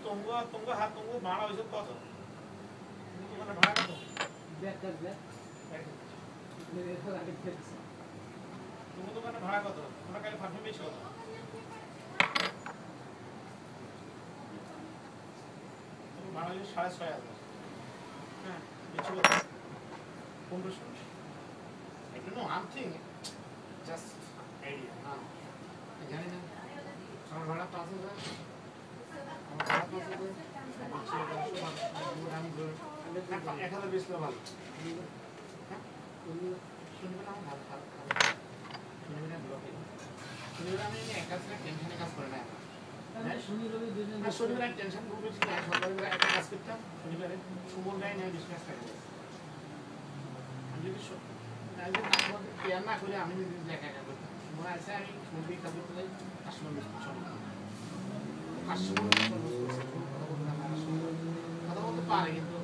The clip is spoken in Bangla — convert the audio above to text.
তোমার হাত তোমার ভাড়া হয়েছে কত? তোমার ভাড়া কত? তোমার দোকানে ভাড়া কত? তোমার কাছে পারফিউম বেশি কত? তোমার ভাড়া হয়েছে 6,500। হ্যাঁ, বেশি কত? 1500। I don't know, I'm thinking, just idea. জানি না, আমার ভাড়া 5,000। আমার ভাড়া 5,000। আমি 1,000 বেশি ভালো। হ্যাঁ? শুনবেন আমার ভালো ভালো ভালো। শুনবেন না ব্লকে। শুনবেন আমি একা ছিলাম টেনশনে কাজ করে না। শনিবার টেনশন করবো যে সকালবেলা একটা কাজ করতাম, শনিবারে সুমন গায়ে নিয়ে ডিসকাস থাকবে। আমি যদি কেয়ার না করে আমি যদি একা একা করতাম, মনে আছে আমি সুমনকে কাজ করতে যাই 500 কথা বলতে পারে কিন্তু